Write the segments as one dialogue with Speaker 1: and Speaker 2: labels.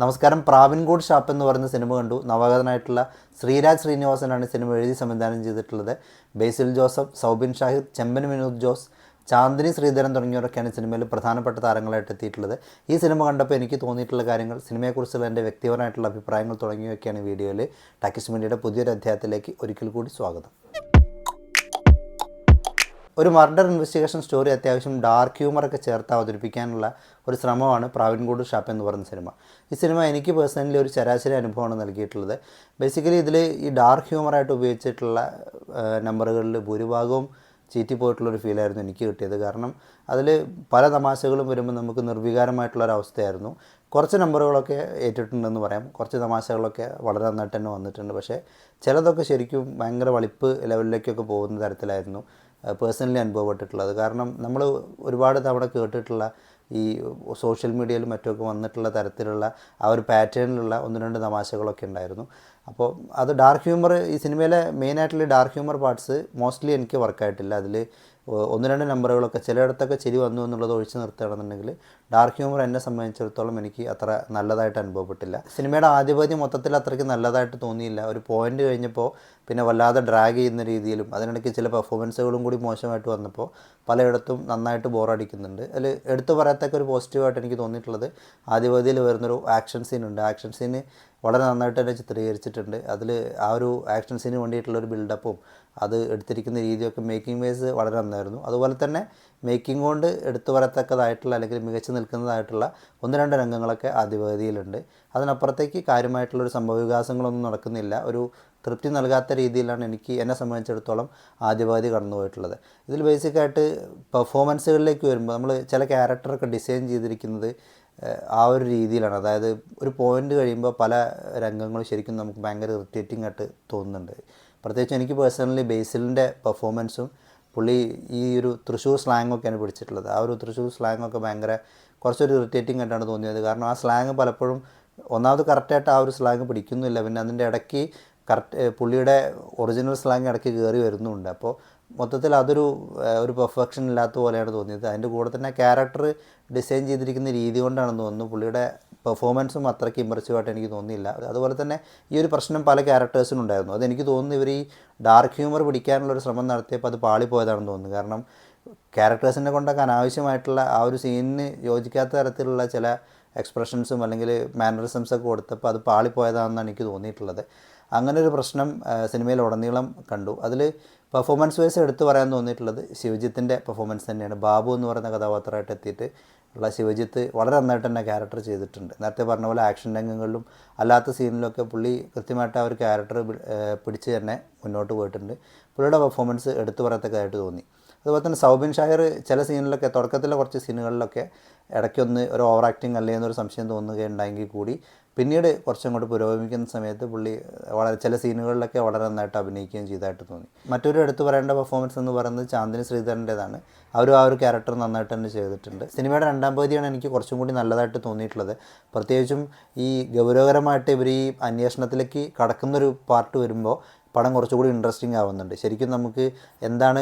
Speaker 1: നമസ്കാരം. പ്രാവിൻകൂട് ഷാപ്പ് എന്ന് പറയുന്ന സിനിമ കണ്ടു. നവാഗതനായിട്ടുള്ള ശ്രീരാജ് ശ്രീനിവാസനാണ് സിനിമ എഴുതി സംവിധാനം ചെയ്തിട്ടുള്ളത്. ബേസിൽ ജോസഫ്, സൗബിൻ ഷാഹിർ, ചെമ്പൻ വിനോദ് ജോസ്, ചാന്ദിനി ശ്രീധരൻ തുടങ്ങിയവരൊക്കെയാണ് സിനിമയിൽ പ്രധാനപ്പെട്ട താരങ്ങളായിട്ട് എത്തിയിട്ടുള്ളത്. ഈ സിനിമ കണ്ടപ്പോൾ എനിക്ക് തോന്നിയിട്ടുള്ള കാര്യങ്ങൾ, സിനിമയെക്കുറിച്ചുള്ള എൻ്റെ വ്യക്തിപരമായിട്ടുള്ള അഭിപ്രായങ്ങൾ തുടങ്ങിയവയൊക്കെയാണ് വീഡിയോയിൽ. ടാക്കിസ് മീഡിയയുടെ പുതിയൊരു അധ്യായത്തിലേക്ക് ഒരിക്കൽ കൂടി സ്വാഗതം. ഒരു മർഡർ ഇൻവെസ്റ്റിഗേഷൻ സ്റ്റോറി അത്യാവശ്യം ഡാർക്ക് ഹ്യൂമറൊക്കെ ചേർത്ത് അവതരിപ്പിക്കാനുള്ള ഒരു ശ്രമമാണ് പ്രാവിൻകൂട് ഷാപ്പ് എന്ന് പറയുന്ന സിനിമ. ഈ സിനിമ എനിക്ക് പേഴ്സണലി ഒരു ശരാശരി അനുഭവമാണ് നൽകിയിട്ടുള്ളത്. ബേസിക്കലി ഇതിൽ ഈ ഡാർക്ക് ഹ്യൂമറായിട്ട് ഉപയോഗിച്ചിട്ടുള്ള നമ്പറുകളിൽ ഭൂരിഭാഗവും ചീറ്റിപ്പോയിട്ടുള്ളൊരു ഫീലായിരുന്നു എനിക്ക് കിട്ടിയത്. കാരണം അതിൽ പല തമാശകളും വരുമ്പോൾ നമുക്ക് നിർവികാരമായിട്ടുള്ളൊരവസ്ഥയായിരുന്നു. കുറച്ച് നമ്പറുകളൊക്കെ ഏറ്റിട്ടുണ്ടെന്ന് പറയാം, കുറച്ച് തമാശകളൊക്കെ വളരെ നന്നായിട്ട് തന്നെ വന്നിട്ടുണ്ട്. പക്ഷേ ചിലതൊക്കെ ശരിക്കും ഭയങ്കര വളിപ്പ് ലെവലിലേക്കൊക്കെ പോകുന്ന തരത്തിലായിരുന്നു പേഴ്സണലി അനുഭവപ്പെട്ടിട്ടുള്ളത്. കാരണം നമ്മൾ ഒരുപാട് തവണ കേട്ടിട്ടുള്ള ഈ സോഷ്യൽ മീഡിയയിലും മറ്റുമൊക്കെ വന്നിട്ടുള്ള തരത്തിലുള്ള ആ ഒരു പാറ്റേണിലുള്ള ഒന്ന് രണ്ട് തമാശകളൊക്കെ ഉണ്ടായിരുന്നു. അപ്പോൾ അത് ഡാർക്ക് ഹ്യൂമർ, ഈ സിനിമയിലെ മെയിനായിട്ടുള്ള ഡാർക്ക് ഹ്യൂമർ പാർട്സ് മോസ്റ്റ്ലി എനിക്ക് വർക്കായിട്ടില്ല. അതിൽ ഒന്ന് രണ്ട് നമ്പറുകളൊക്കെ ചിലയിടത്തൊക്കെ ചിരി വന്നു എന്നുള്ളത് ഒഴിച്ചു നിർത്തുകയാണെന്നുണ്ടെങ്കിൽ ഡാർക്ക് ഹ്യൂമർ എന്നെ സംബന്ധിച്ചിടത്തോളം എനിക്ക് അത്ര നല്ലതായിട്ട് അനുഭവപ്പെട്ടില്ല. സിനിമയുടെ ആധിപത്യം മൊത്തത്തിൽ അത്രയ്ക്ക് നല്ലതായിട്ട് തോന്നിയില്ല. ഒരു പോയിൻ്റ് കഴിഞ്ഞപ്പോൾ പിന്നെ വല്ലാതെ ഡ്രാഗ് ചെയ്യുന്ന രീതിയിലും അതിനിടയ്ക്ക് ചില പെർഫോമൻസുകളും കൂടി മോശമായിട്ട് വന്നപ്പോൾ പലയിടത്തും നന്നായിട്ട് ബോറടിക്കുന്നുണ്ട്. അതിൽ എടുത്തു പറയത്തക്ക ഒരു പോസിറ്റീവായിട്ട് എനിക്ക് തോന്നിയിട്ടുള്ളത് ആധിപത്യത്തിൽ വരുന്നൊരു ആക്ഷൻ സീനുണ്ട്. ആക്ഷൻ സീന് വളരെ നന്നായിട്ട് തന്നെ ചിത്രീകരിച്ചിട്ടുണ്ട്. അതിൽ ആ ഒരു ആക്ഷൻ സീന് വേണ്ടിയിട്ടുള്ളൊരു ബിൽഡപ്പും അത് എടുത്തിരിക്കുന്ന രീതിയൊക്കെ മേക്കിംഗ് വൈസ് വളരെ നന്നായിരുന്നു. അതുപോലെ തന്നെ മേക്കിംഗ് കൊണ്ട് എടുത്തു പറയത്തക്കതായിട്ടുള്ള അല്ലെങ്കിൽ മികച്ചു നിൽക്കുന്നതായിട്ടുള്ള ഒന്ന് രണ്ട് രംഗങ്ങളൊക്കെ ആധിപത്യയിലുണ്ട്. അതിനപ്പുറത്തേക്ക് കാര്യമായിട്ടുള്ളൊരു സംഭവവികാസങ്ങളൊന്നും നടക്കുന്നില്ല. ഒരു തൃപ്തി നൽകാത്ത രീതിയിലാണ് എന്നെ സംബന്ധിച്ചിടത്തോളം ആദ്യപാതി കടന്നുപോയിട്ടുള്ളത്. ഇതിൽ ബേസിക്കായിട്ട് പെർഫോമൻസുകളിലേക്ക് വരുമ്പോൾ നമ്മൾ ചില ക്യാരക്ടറൊക്കെ ഡിസൈൻ ചെയ്തിരിക്കുന്നത് ആ ഒരു രീതിയിലാണ്. അതായത് ഒരു പോയിൻ്റ് കഴിയുമ്പോൾ പല രംഗങ്ങളും ശരിക്കും നമുക്ക് ഭയങ്കര ഇറിറ്റേറ്റിംഗ് ആയിട്ട് തോന്നുന്നുണ്ട്. പ്രത്യേകിച്ച് എനിക്ക് പേഴ്സണലി ബേസിലിൻ്റെ പെർഫോമൻസും പുള്ളി ഈ ഒരു തൃശ്ശൂർ സ്ലാങ്ങൊക്കെയാണ് പിടിച്ചിട്ടുള്ളത്. ആ ഒരു തൃശ്ശൂർ സ്ലാങ്ങൊക്കെ ഭയങ്കര കുറച്ചൊരു ഇറിറ്റേറ്റിംഗ് ആയിട്ടാണ് തോന്നിയത്. കാരണം ആ സ്ലാങ് പലപ്പോഴും ഒന്നാമത് കറക്റ്റായിട്ട് ആ ഒരു സ്ലാങ് പിടിക്കുന്നില്ല. പിന്നെ അതിൻ്റെ ഇടയ്ക്ക് പുള്ളിയുടെ ഒറിജിനൽ സ്ലാങ് ഇടയ്ക്ക് കയറി വരുന്നുണ്ട്. അപ്പോൾ മൊത്തത്തിൽ ഒരു പെർഫെക്ഷൻ ഇല്ലാത്ത പോലെയാണ് തോന്നിയത്. അതിൻ്റെ കൂടെ തന്നെ ക്യാരക്ടർ ഡിസൈൻ ചെയ്തിരിക്കുന്ന രീതി കൊണ്ടാണെന്ന് തോന്നുന്നു പുള്ളിയുടെ പെർഫോമൻസും അത്രയ്ക്ക് ഇമ്പ്രസീവായിട്ട് എനിക്ക് തോന്നിയില്ല. അതുപോലെ തന്നെ ഈ ഒരു പ്രശ്നം പല ക്യാരക്ടേഴ്സിനും ഉണ്ടായിരുന്നു. അതെനിക്ക് തോന്നുന്നു ഇവർ ഈ ഡാർക്ക് ഹ്യൂമർ പിടിക്കാനുള്ളൊരു ശ്രമം നടത്തിയപ്പോൾ അത് പാളിപ്പോയതാണെന്ന് തോന്നുന്നു. കാരണം ക്യാരക്ടേഴ്സിനെ കൊണ്ടൊക്കെ അനാവശ്യമായിട്ടുള്ള ആ ഒരു സീനിന് യോജിക്കാത്ത തരത്തിലുള്ള ചില എക്സ്പ്രഷൻസും അല്ലെങ്കിൽ മാനറിസംസൊക്കെ കൊടുത്തപ്പോൾ അത് പാളിപ്പോയതാണെന്നാണ് എനിക്ക് തോന്നിയിട്ടുള്ളത്. അങ്ങനെ ഒരു പ്രശ്നം സിനിമയിൽ ഉടനീളം കണ്ടു. അതിൽ പെർഫോമൻസ് വൈസ് എടുത്തു പറയാൻ തോന്നിയിട്ടുള്ളത് ശിവജിത്തിൻ്റെ പെർഫോമൻസ് തന്നെയാണ്. ബാബു എന്ന് പറയുന്ന കഥാപാത്രമായിട്ട് എത്തിയിട്ട് ഉള്ള ശിവജിത്ത് വളരെ നന്നായിട്ട് തന്നെ ക്യാരക്ടർ ചെയ്തിട്ടുണ്ട്. നേരത്തെ പറഞ്ഞ പോലെ ആക്ഷൻ രംഗങ്ങളിലും അല്ലാത്ത സീനിലൊക്കെ പുള്ളി കൃത്യമായിട്ട് ആ ഒരു ക്യാരക്ടർ പിടിച്ച് തന്നെ മുന്നോട്ട് പോയിട്ടുണ്ട്. പുള്ളിയുടെ പെർഫോമൻസ് എടുത്തു പറയത്തക്കതായിട്ട് തോന്നി. അതുപോലെ തന്നെ സൗബിൻ ഷാഹിർ ചില സീനിലൊക്കെ, തുടക്കത്തിലെ കുറച്ച് സീനുകളിലൊക്കെ ഇടയ്ക്കൊന്ന് ഒരു ഓവർ ആക്ടിങ് അല്ലേ എന്നൊരു സംശയം തോന്നുകയുണ്ടായെങ്കിൽ കൂടി പിന്നീട് കുറച്ചും കൂടി പുരോഗമിക്കുന്ന സമയത്ത് പുള്ളി ചില സീനുകളിലൊക്കെ വളരെ നന്നായിട്ട് അഭിനയിക്കുകയും ചെയ്തതായിട്ട് തോന്നി. മറ്റൊരു എടുത്തു പറയേണ്ട പെർഫോമൻസ് എന്ന് പറയുന്നത് ചാന്ദിനി ശ്രീധരൻ്റേതാണ്. ആ ഒരു ക്യാരക്ടർ നന്നായിട്ട് തന്നെ ചെയ്തിട്ടുണ്ട്. സിനിമയുടെ രണ്ടാം പകുതിയാണ് എനിക്ക് കുറച്ചും കൂടി നല്ലതായിട്ട് തോന്നിയിട്ടുള്ളത്. പ്രത്യേകിച്ചും ഈ ഗൗരവകരമായിട്ട് ഇവർ ഈ അന്വേഷണത്തിലേക്ക് കടക്കുന്നൊരു പാർട്ട് വരുമ്പോൾ പടം കുറച്ചുകൂടി ഇൻട്രസ്റ്റിംഗ് ആവുന്നുണ്ട്. ശരിക്കും നമുക്ക് എന്താണ്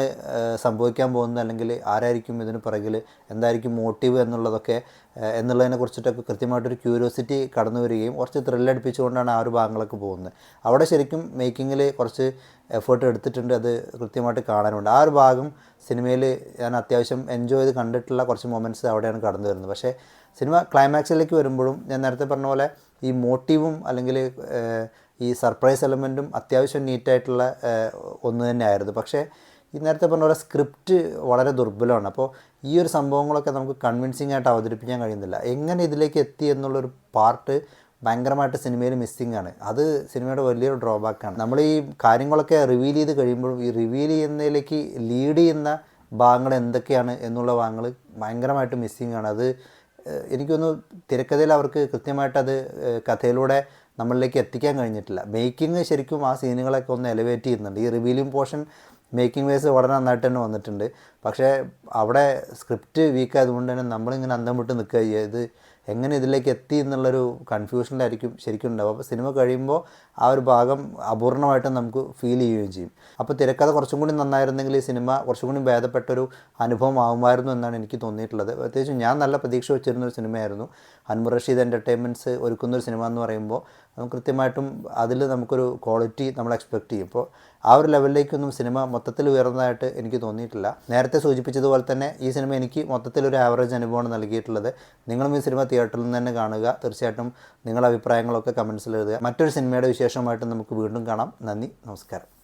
Speaker 1: സംഭവിക്കാൻ പോകുന്നത്, അല്ലെങ്കിൽ ആരായിരിക്കും ഇതിന് പിറകിൽ, എന്തായിരിക്കും മോട്ടീവ് എന്നുള്ളതിനെ കുറിച്ചിട്ടൊക്കെ കൃത്യമായിട്ടൊരു ക്യൂരിയോസിറ്റി കടന്നു വരികയും കുറച്ച് ത്രില്ലടിപ്പിച്ചുകൊണ്ടാണ് ആ ഒരു ഭാഗങ്ങളൊക്കെ പോകുന്നത്. അവിടെ ശരിക്കും മേക്കിങ്ങിൽ കുറച്ച് എഫേർട്ട് എടുത്തിട്ടുണ്ട്. അത് കൃത്യമായിട്ട് കാണാനുണ്ട്. ആ ഒരു ഭാഗം സിനിമയിൽ ഞാൻ അത്യാവശ്യം എൻജോയ് ചെയ്ത് കണ്ടിട്ടുള്ള കുറച്ച് മൊമെൻറ്റ്സ് അവിടെയാണ് കടന്നു വരുന്നത്. പക്ഷേ സിനിമ ക്ലൈമാക്സിലേക്ക് വരുമ്പോഴും ഞാൻ നേരത്തെ പറഞ്ഞ പോലെ ഈ മോട്ടീവും അല്ലെങ്കിൽ ഈ സർപ്രൈസ് എലമെൻറ്റും അത്യാവശ്യം നീറ്റായിട്ടുള്ള ഒന്ന് തന്നെയായിരുന്നു. പക്ഷേ ഈ നേരത്തെ പറഞ്ഞ പോലെ സ്ക്രിപ്റ്റ് വളരെ ദുർബലമാണ്. അപ്പോൾ ഈ ഒരു സംഭവങ്ങളൊക്കെ നമുക്ക് കൺവിൻസിംഗ് ആയിട്ട് അവതരിപ്പിക്കാൻ കഴിയുന്നില്ല. എങ്ങനെ ഇതിലേക്ക് എത്തി എന്നുള്ളൊരു പാർട്ട് ഭയങ്കരമായിട്ട് സിനിമയിൽ മിസ്സിംഗ് ആണ്. അത് സിനിമയുടെ വലിയൊരു ഡ്രോബാക്കാണ്. നമ്മൾ ഈ കാര്യങ്ങളൊക്കെ റിവീൽ ചെയ്ത് കഴിയുമ്പോഴും ഈ റിവീൽ ചെയ്യുന്നതിലേക്ക് ലീഡ് ചെയ്യുന്ന ഭാഗങ്ങൾ എന്തൊക്കെയാണ് എന്നുള്ള ഭാഗങ്ങൾ ഭയങ്കരമായിട്ട് മിസ്സിംഗ് ആണ്. അത് എനിക്കൊന്ന് തിരക്കഥയിൽ അവർക്ക് കൃത്യമായിട്ടത് കഥയിലൂടെ നമ്മളിലേക്ക് എത്തിക്കാൻ കഴിഞ്ഞിട്ടില്ല. മേക്കിംഗ് ശരിക്കും ആ സീനുകളൊക്കെ ഒന്ന് എലിവേറ്റ് ചെയ്യുന്നുണ്ട്. ഈ റിവീലിംഗ് പോർഷൻ മേക്കിംഗ് വൈസ് വളരെ നന്നായിട്ട് തന്നെ വന്നിട്ടുണ്ട്. പക്ഷേ അവിടെ സ്ക്രിപ്റ്റ് വീക്ക് ആയതുകൊണ്ട് തന്നെ നമ്മളിങ്ങനെ അന്തം വിട്ട് നിൽക്കുക. ഇത് എങ്ങനെ ഇതിലേക്ക് എത്തി എന്നുള്ളൊരു കൺഫ്യൂഷനിലായിരിക്കും ശരിക്കും ഉണ്ടാവും. അപ്പോൾ സിനിമ കഴിയുമ്പോൾ ആ ഒരു ഭാഗം അപൂർണമായിട്ട് നമുക്ക് ഫീൽ ചെയ്യുകയും ചെയ്യും. അപ്പോൾ തിരക്കഥ കുറച്ചും കൂടി നന്നായിരുന്നെങ്കിൽ ഈ സിനിമ കുറച്ചും കൂടി ഭേദപ്പെട്ടൊരു അനുഭവം ആകുമായിരുന്നു എന്നാണ് എനിക്ക് തോന്നിയിട്ടുള്ളത്. പ്രത്യേകിച്ചും ഞാൻ നല്ല പ്രതീക്ഷ വെച്ചിരുന്നൊരു സിനിമയായിരുന്നു. അൻവർ റഷീദ് എൻ്റർടൈൻമെൻറ്റ്സ് ഒരുക്കുന്നൊരു സിനിമ എന്ന് പറയുമ്പോൾ നമുക്ക് കൃത്യമായിട്ടും അതിൽ നമുക്കൊരു ക്വാളിറ്റി നമ്മൾ എക്സ്പെക്റ്റ് ചെയ്യും. അപ്പോൾ ആ ഒരു ലെവലിലേക്കൊന്നും സിനിമ മൊത്തത്തിൽ ഉയർന്നതായിട്ട് എനിക്ക് തോന്നിയിട്ടില്ല. നേരത്തെ സൂചിപ്പിച്ചതുപോലെ തന്നെ ഈ സിനിമ എനിക്ക് മൊത്തത്തിലൊരു ആവറേജ് അനുഭവമാണ് നൽകിയിട്ടുള്ളത്. നിങ്ങളും ഈ സിനിമ തിയേറ്ററിൽ നിന്ന് തന്നെ കാണുക. തീർച്ചയായിട്ടും നിങ്ങളുടെ അഭിപ്രായങ്ങളൊക്കെ കമൻസിൽ എഴുതുക. മറ്റൊരു സിനിമയുടെ വിശേഷമായിട്ട് നമുക്ക് വീണ്ടും കാണാം. നന്ദി, നമസ്കാരം.